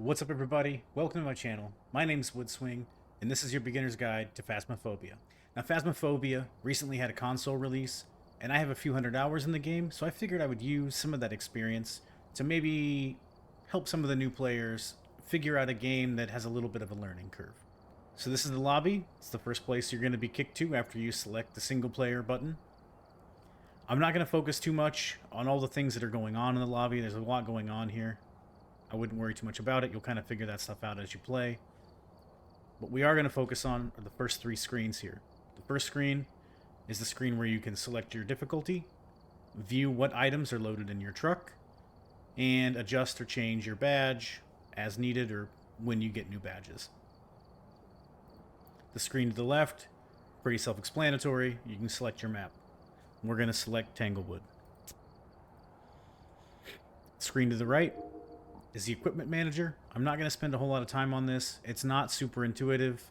What's up, everybody? Welcome to my channel. My name's Woodswing, and this is your beginner's guide to Phasmophobia. Now, Phasmophobia recently had a console release, and I have a few hundred hours in the game, so I figured I would use some of that experience to maybe help some of the new players figure out a game that has a little bit of a learning curve. So this is the lobby. It's the first place you're going to be kicked to after you select the single player button. I'm not going to focus too much on all the things that are going on in the lobby. There's a lot going on here. I wouldn't worry too much about it. You'll kind of figure that stuff out as you play. What we are going to focus on are the first three screens here. The first screen is the screen where you can select your difficulty, view what items are loaded in your truck, and adjust or change your badge as needed or when you get new badges. The screen to the left, pretty self-explanatory. You can select your map. We're going to select Tanglewood. Screen to the right is the equipment manager. I'm not going to spend a whole lot of time on this. It's not super intuitive.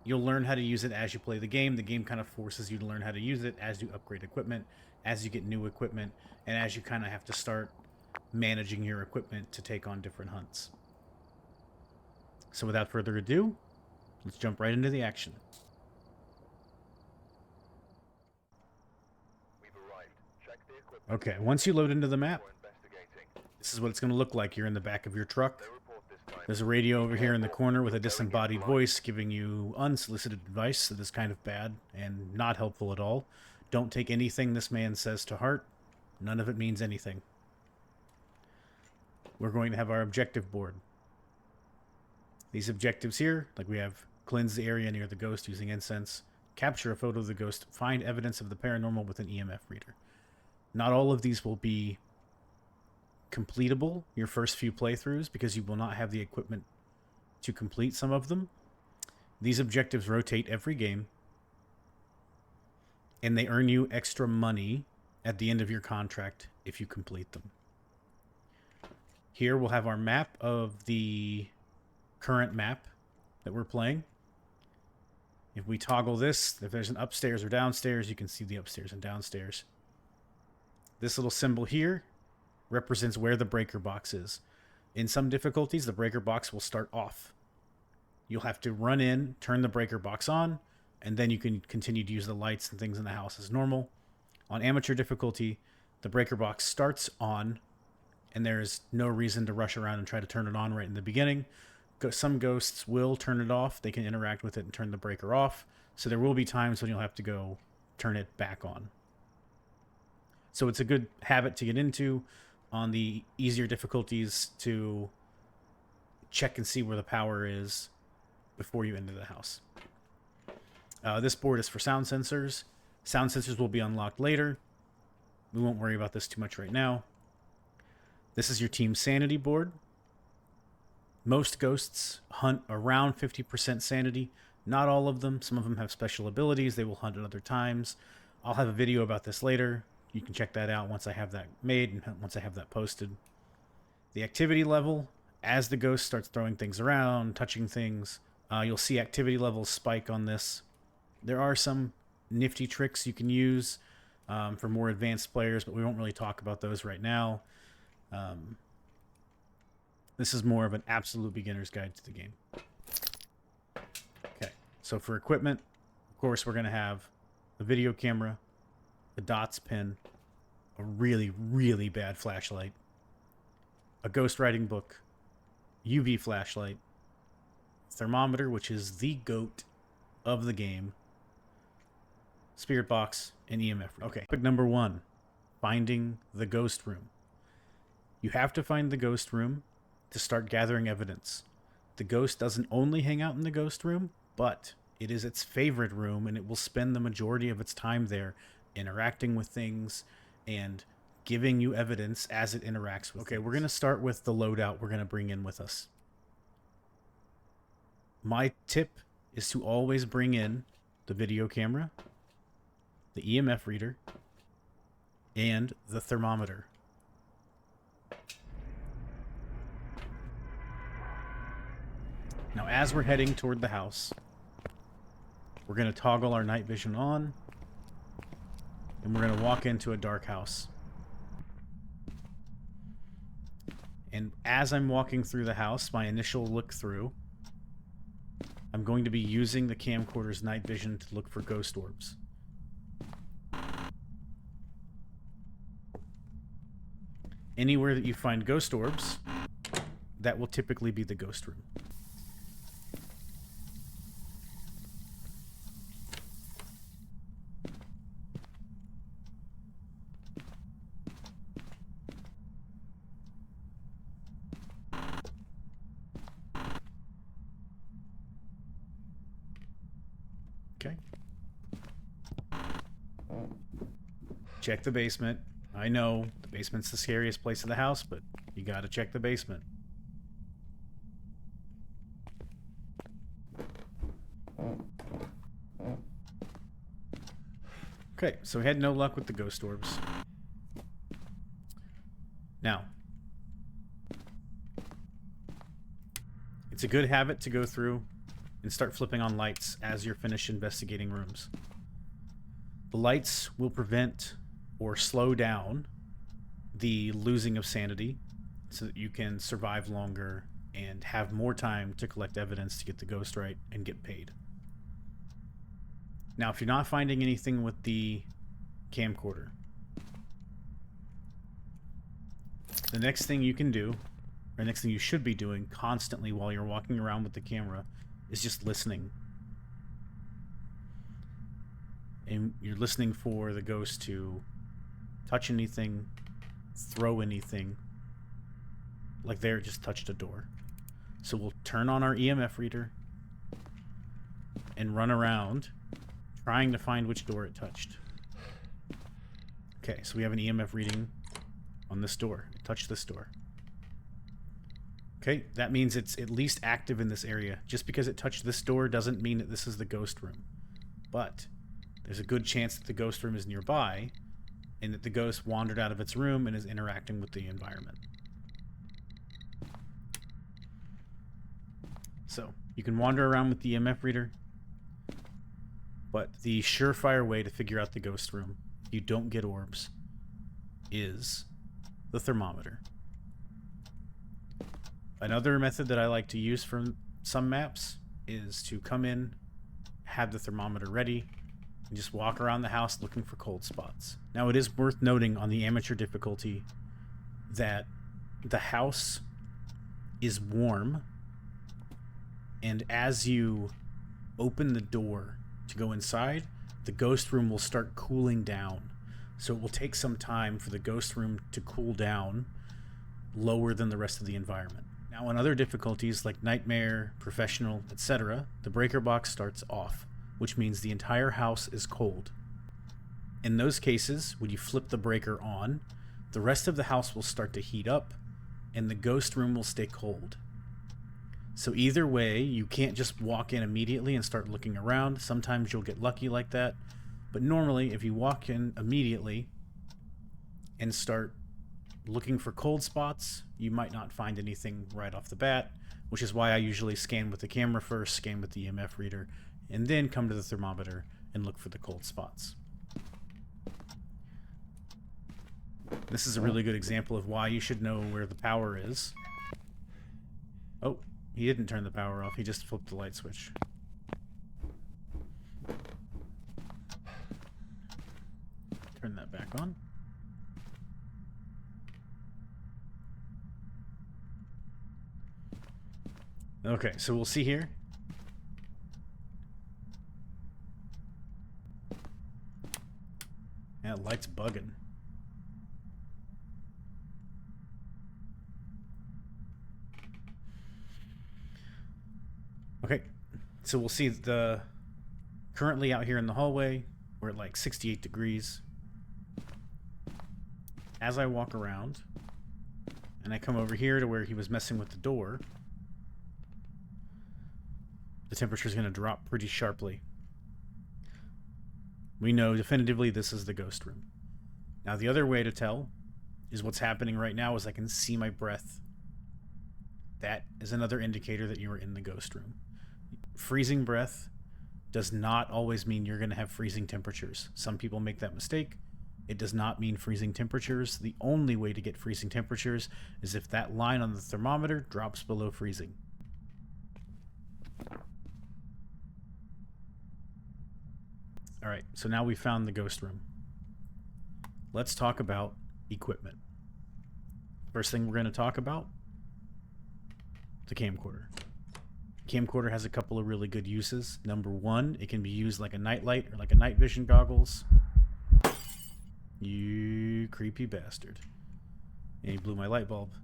You'll learn how to use it as you play the game. The game kind of forces you to learn how to use it as you upgrade equipment, as you get new equipment, and as you kind of have to start managing your equipment to take on different hunts. So without further ado, let's jump right into the action. Okay, once you load into the map, this is what it's going to look like. You're in the back of your truck. There's a radio over here in the corner with a disembodied voice giving you unsolicited advice that is kind of bad and not helpful at all. Don't take anything this man says to heart. None of it means anything. We're going to have our objective board. These objectives here, like we have cleanse the area near the ghost using incense, capture a photo of the ghost, find evidence of the paranormal with an EMF reader. Not all of these will be completable your first few playthroughs because you will not have the equipment to complete some of them. These objectives rotate every game, and they earn you extra money at the end of your contract if you complete them. Here we'll have our map of the current map that we're playing. If we toggle this, if there's an upstairs or downstairs, you can see the upstairs and downstairs. This little symbol here represents where the breaker box is. In some difficulties, the breaker box will start off. You'll have to run in, turn the breaker box on, and then you can continue to use the lights and things in the house as normal. On amateur difficulty, the breaker box starts on, and there's no reason to rush around and try to turn it on right in the beginning. Some ghosts will turn it off. They can interact with it and turn the breaker off. So there will be times when you'll have to go turn it back on. So it's a good habit to get into on the easier difficulties to check and see where the power is before you enter the house. This board is for sound sensors. Sound sensors will be unlocked later. We won't worry about this too much right now. This is your team sanity board. Most ghosts hunt around 50% sanity. Not all of them. Some of them have special abilities. They will hunt at other times. I'll have a video about this later. You can check that out once I have that made and once I have that posted. The activity level, as the ghost starts throwing things around, touching things, you'll see activity levels spike on this. There are some nifty tricks you can use for more advanced players, but we won't really talk about those right now. This is more of an absolute beginner's guide to the game. Okay, so for equipment, of course, we're going to have a video camera, a dots pin, a really, really bad flashlight, a ghost writing book, UV flashlight, thermometer, which is the GOAT of the game, spirit box, and EMF. Okay, topic number 1, finding the ghost room. You have to find the ghost room to start gathering evidence. The ghost doesn't only hang out in the ghost room, but it is its favorite room, and it will spend the majority of its time there interacting with things and giving you evidence as it interacts with things. We're going to start with the loadout we're going to bring in with us. My tip is to always bring in the video camera, the EMF reader, and the thermometer. Now, as we're heading toward the house, we're going to toggle our night vision on, and we're going to walk into a dark house. And as I'm walking through the house, my initial look through, I'm going to be using the camcorder's night vision to look for ghost orbs. Anywhere that you find ghost orbs, that will typically be the ghost room. Okay. Check the basement. I know the basement's the scariest place in the house, but you gotta check the basement. Okay, so we had no luck with the ghost orbs. Now, it's a good habit to go through and start flipping on lights as you're finished investigating rooms. The lights will prevent or slow down the losing of sanity so that you can survive longer and have more time to collect evidence to get the ghost right and get paid. Now, if you're not finding anything with the camcorder, the next thing you can do, or next thing you should be doing constantly while you're walking around with the camera, is just listening. And you're listening for the ghost to touch anything, throw anything. Like there, it just touched a door. So we'll turn on our EMF reader and run around trying to find which door it touched. Okay, so we have an EMF reading on this door. It touched this door. Okay, that means it's at least active in this area. Just because it touched this door doesn't mean that this is the ghost room. But there's a good chance that the ghost room is nearby and that the ghost wandered out of its room and is interacting with the environment. So, you can wander around with the EMF reader, but the surefire way to figure out the ghost room, if you don't get orbs, is the thermometer. Another method that I like to use for some maps is to come in, have the thermometer ready, and just walk around the house looking for cold spots. Now, it is worth noting on the amateur difficulty that the house is warm, and as you open the door to go inside, the ghost room will start cooling down. So it will take some time for the ghost room to cool down lower than the rest of the environment. Now, on other difficulties like Nightmare, Professional, etc., the breaker box starts off, which means the entire house is cold. In those cases, when you flip the breaker on, the rest of the house will start to heat up, and the ghost room will stay cold. So either way, you can't just walk in immediately and start looking around. Sometimes you'll get lucky like that. But normally, if you walk in immediately and start looking for cold spots, you might not find anything right off the bat, which is why I usually scan with the camera first, scan with the EMF reader, and then come to the thermometer and look for the cold spots. This is a really good example of why you should know where the power is. Oh, he didn't turn the power off, he just flipped the light switch. Turn that back on. Okay, so we'll see here. Yeah, light's bugging. Okay, so we'll see the currently out here in the hallway, we're at like 68 degrees. As I walk around and I come over here to where he was messing with the door, the temperature is going to drop pretty sharply. We know definitively this is the ghost room. Now, the other way to tell is what's happening right now is I can see my breath. That is another indicator that you are in the ghost room. Freezing breath does not always mean you're going to have freezing temperatures. Some people make that mistake, It does not mean freezing temperatures. The only way to get freezing temperatures is if that line on the thermometer drops below freezing. Alright, so now we found the ghost room. Let's talk about equipment. First thing we're going to talk about, the camcorder. Camcorder has a couple of really good uses. Number one, it can be used like a nightlight or like a night vision goggles. You creepy bastard. And he blew my light bulb.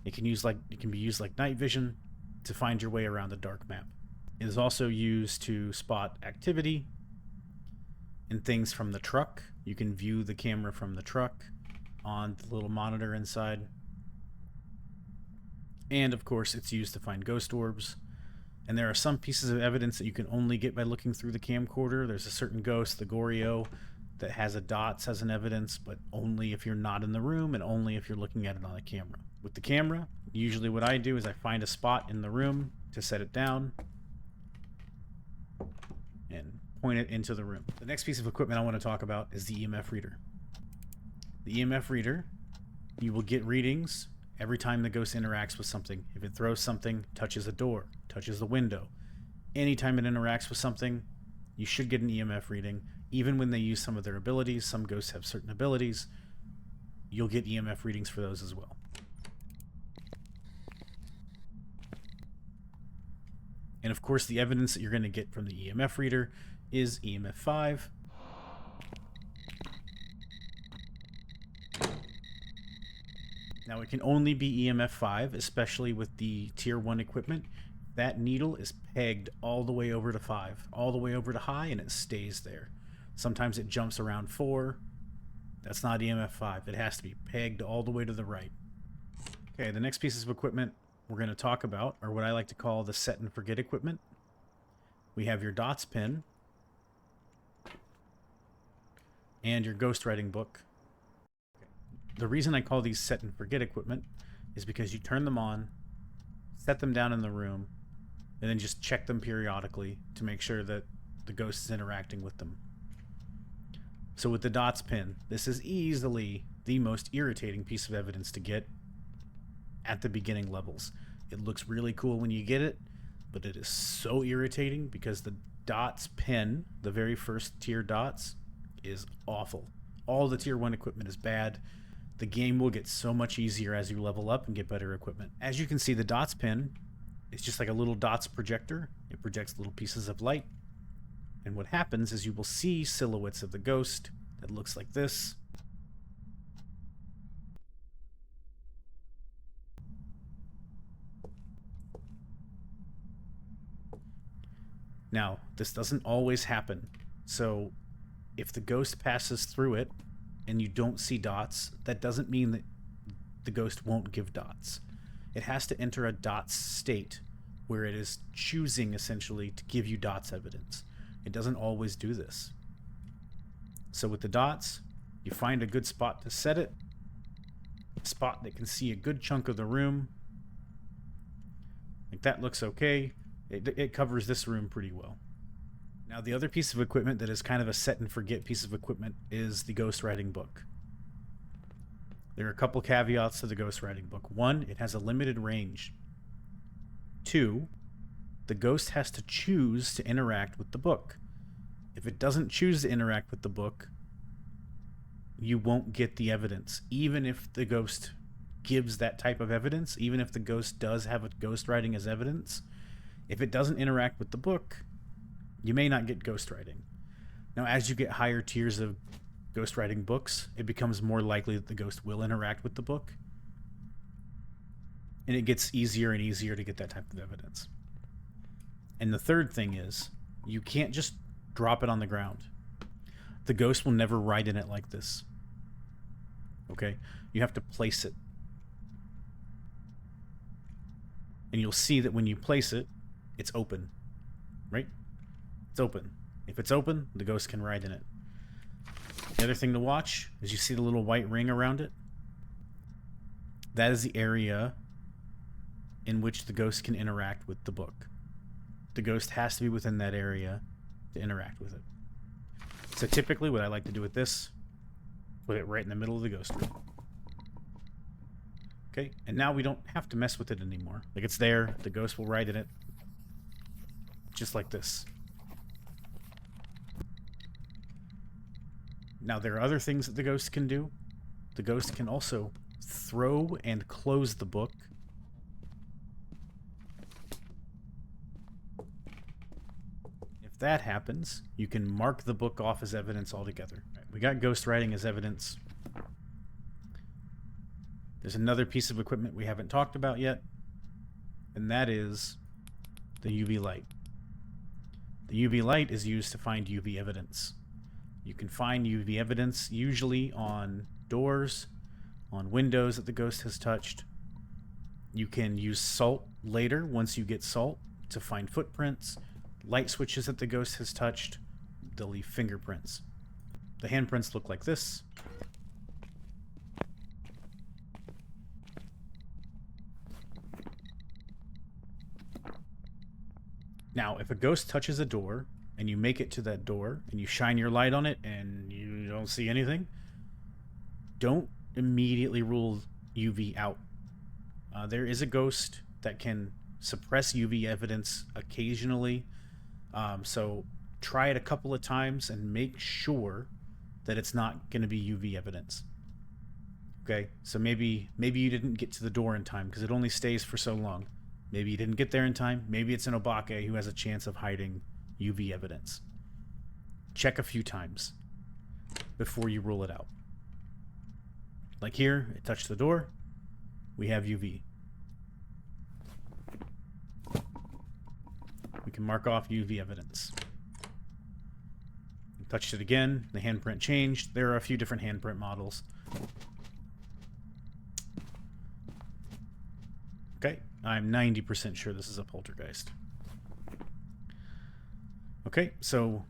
It can be used like night vision to find your way around a dark map. It is also used to spot activity and things from the truck. You can view the camera from the truck on the little monitor inside. And of course, it's used to find ghost orbs. And there are some pieces of evidence that you can only get by looking through the camcorder. There's a certain ghost, the Goryo, that has a dots as an evidence, but only if you're not in the room and only if you're looking at it on a camera. With the camera, usually what I do is I find a spot in the room to set it down and point it into the room. The next piece of equipment I want to talk about is the EMF reader. The EMF reader, you will get readings every time the ghost interacts with something. If it throws something, touches a door, touches the window, anytime it interacts with something, you should get an EMF reading. Even when they use some of their abilities, some ghosts have certain abilities, you'll get EMF readings for those as well. And of course, the evidence that you're going to get from the EMF reader is EMF 5. Now, it can only be EMF 5, especially with the Tier 1 equipment. That needle is pegged all the way over to 5, all the way over to high, and it stays there. Sometimes it jumps around 4. That's not EMF 5. It has to be pegged all the way to the right. Okay, the next pieces of equipment we're going to talk about are what I like to call the set and forget equipment. We have your dots pin and your ghostwriting book. The reason I call these set and forget equipment is because you turn them on, set them down in the room, and then just check them periodically to make sure that the ghost is interacting with them. So with the dots pin, this is easily the most irritating piece of evidence to get at the beginning levels. It looks really cool when you get it, but it is so irritating because the dots pin, the very first tier dots, is awful. All the tier 1 equipment is bad. The game will get so much easier as you level up and get better equipment. As you can see, the dots pin is just like a little dots projector. It projects little pieces of light. And what happens is you will see silhouettes of the ghost that looks like this. Now, this doesn't always happen. So if the ghost passes through it and you don't see dots, that doesn't mean that the ghost won't give dots. It has to enter a dots state where it is choosing essentially to give you dots evidence. It doesn't always do this. So with the dots, you find a good spot to set it, a spot that can see a good chunk of the room. Like that looks okay. It covers this room pretty well. Now the other piece of equipment that is kind of a set and forget piece of equipment is the ghostwriting book. There are a couple caveats to the ghostwriting book. 1, it has a limited range. 2, the ghost has to choose to interact with the book. If it doesn't choose to interact with the book, you won't get the evidence. Even if the ghost gives that type of evidence, even if the ghost does have a ghostwriting as evidence, if it doesn't interact with the book, you may not get ghostwriting. Now, as you get higher tiers of ghostwriting books, it becomes more likely that the ghost will interact with the book. And it gets easier and easier to get that type of evidence. And the third thing is, you can't just drop it on the ground. The ghost will never write in it like this. Okay? You have to place it. And you'll see that when you place it, it's open. Right? It's open. If it's open, the ghost can write in it. The other thing to watch is you see the little white ring around it. That is the area in which the ghost can interact with the book. The ghost has to be within that area to interact with it. So typically what I like to do with this Put it right in the middle of the ghost room. Okay, and now we don't have to mess with it anymore. Like, it's there, the ghost will write in it. Just like this. Now, there are other things that the ghost can do. The ghost can also throw and close the book. If that happens, you can mark the book off as evidence altogether. Right, we got ghost writing as evidence. There's another piece of equipment we haven't talked about yet, and that is the UV light. The UV light is used to find UV evidence. You can find UV evidence usually on doors, on windows that the ghost has touched. You can use salt later, once you get salt, to find footprints, light switches that the ghost has touched. They'll leave fingerprints. The handprints look like this. Now, if a ghost touches a door, and you make it to that door, and you shine your light on it, and you don't see anything, don't immediately rule UV out. There is a ghost that can suppress UV evidence occasionally, so try it a couple of times and make sure that it's not going to be UV evidence. Okay, so maybe you didn't get to the door in time because it only stays for so long. Maybe you didn't get there in time. Maybe it's an Obake who has a chance of hiding UV evidence. Check a few times before you rule it out. Like here, it touched the door. We have UV. We can mark off UV evidence. Touched it again. The handprint changed. There are a few different handprint models. Okay, I'm 90% sure this is a poltergeist. Okay, so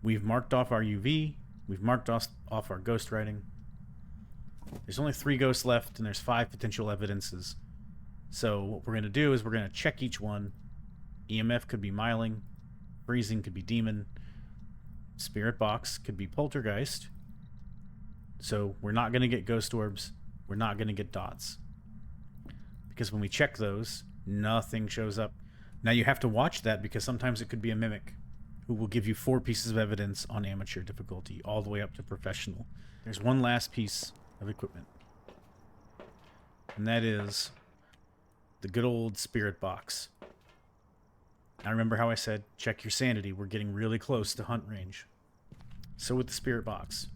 we've marked off our UV. We've marked off our ghost writing. There's only 3 ghosts left, and there's 5 potential evidences. So what we're going to do is we're going to check each one. EMF could be Myling. Freezing could be demon. Spirit box could be poltergeist. So we're not going to get ghost orbs. We're not going to get dots. Because when we check those, nothing shows up. Now you have to watch that because sometimes it could be a mimic who will give you 4 pieces of evidence on amateur difficulty all the way up to professional. There's one last piece of equipment. And that is the good old spirit box. Now remember how I said check your sanity. We're getting really close to hunt range. So with the spirit box,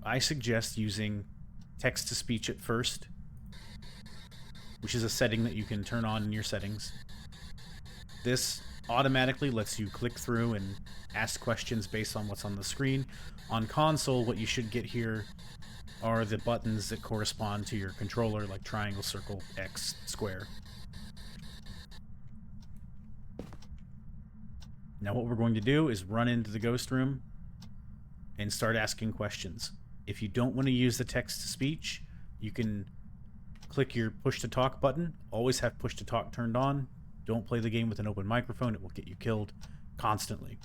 I suggest using text-to-speech at first, which is a setting that you can turn on in your settings. This automatically lets you click through and ask questions based on what's on the screen. On console, what you should get here are the buttons that correspond to your controller, like triangle, circle, X, square. Now what we're going to do is run into the ghost room and start asking questions. If you don't want to use the text-to-speech, you can click your push-to-talk button. Always have push-to-talk turned on. Don't play the game with an open microphone. It will get you killed constantly.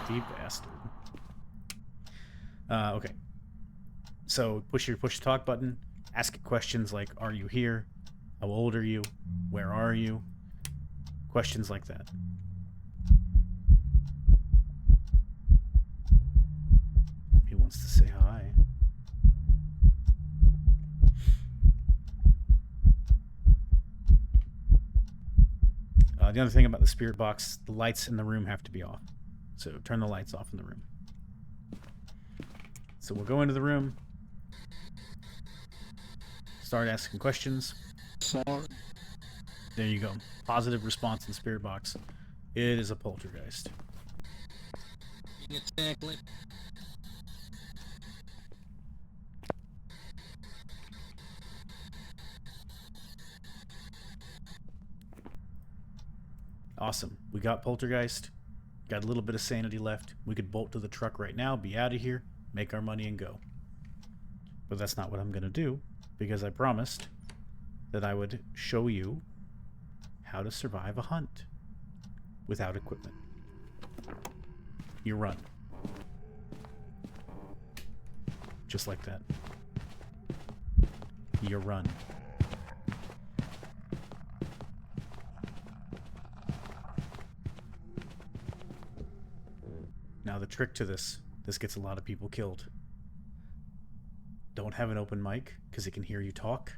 You bastard. Okay. So push your push-to-talk button. Ask questions like, are you here? How old are you? Where are you? Questions like that. He wants to say hi. The other thing about the spirit box, the lights in the room have to be off. So turn the lights off in the room. So we'll go into the room. Start asking questions. There you go. Positive response in spirit box. It is a poltergeist. Exactly. Awesome. We got poltergeist. Got a little bit of sanity left. We could bolt to the truck right now, be out of here, make our money, and go. But that's not what I'm going to do, because I promised that I would show you how to survive a hunt. without equipment. You run. Just like that. You run. Now the trick to this gets a lot of people killed. Don't have an open mic, because it can hear you talk.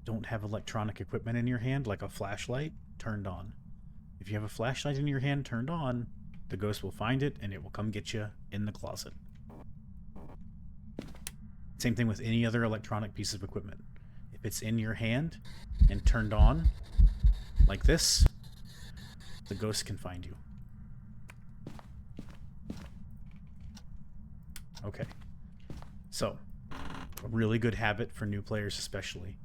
Don't have electronic equipment in your hand, like a flashlight, turned on. If you have a flashlight in your hand turned on, the ghost will find it, and it will come get you in the closet. Same thing with any other electronic piece of equipment. If it's in your hand and turned on, like this, the ghost can find you. Okay. So, a really good habit for new players especially.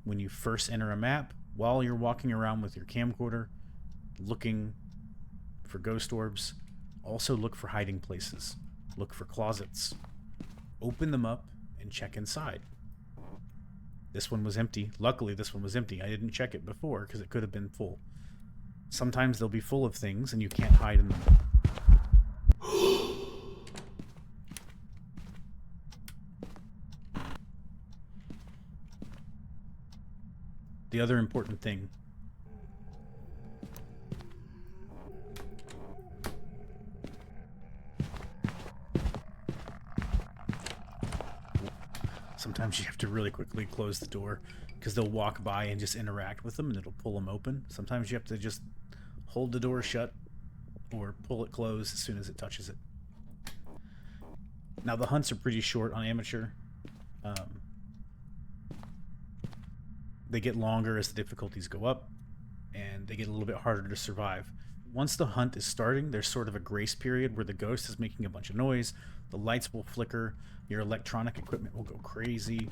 When you first enter a map, while you're walking around with your camcorder, looking for ghost orbs, also look for hiding places. Look for closets. Open them up and check inside. This one was empty. Luckily, this one was empty. I didn't check it before because it could have been full. Sometimes they'll be full of things and you can't hide in them. The other important thing. Sometimes you have to really quickly close the door because they'll walk by and just interact with them and it'll pull them open. Sometimes you have to just hold the door shut or pull it closed as soon as it touches it. Now the hunts are pretty short on amateur. They get longer as the difficulties go up, and they get a little bit harder to survive. Once the hunt is starting, there's sort of a grace period where the ghost is making a bunch of noise, the lights will flicker, your electronic equipment will go crazy.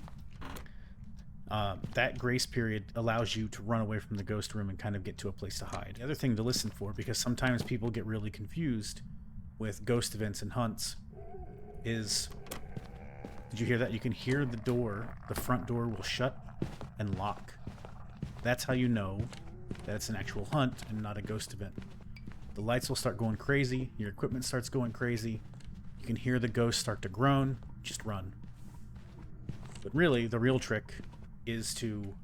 That grace period allows you to run away from the ghost room and kind of get to a place to hide. The other thing to listen for, because sometimes people get really confused with ghost events and hunts, is... Did you hear that? You can hear the door, the front door will shut and lock. That's how you know that it's an actual hunt and not a ghost event. The lights will start going crazy, your equipment starts going crazy, you can hear the ghost start to groan, just run. But really, the real trick is to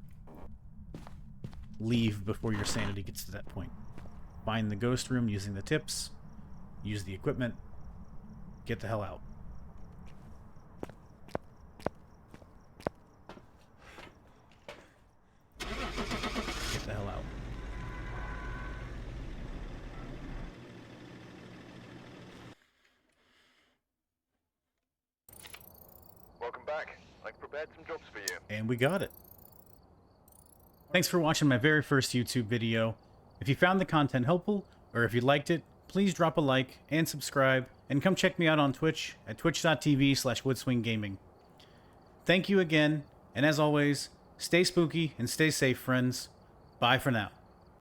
leave before your sanity gets to that point. Find the ghost room using the tips, use the equipment, get the hell out. Get the hell out. Welcome back. I've prepared some jobs for you. And we got it. Thanks for watching my very first YouTube video. If you found the content helpful, or if you liked it, please drop a like and subscribe, and come check me out on Twitch at twitch.tv/woodswinggaming. Thank you again, and as always, stay spooky and stay safe, friends. Bye for now.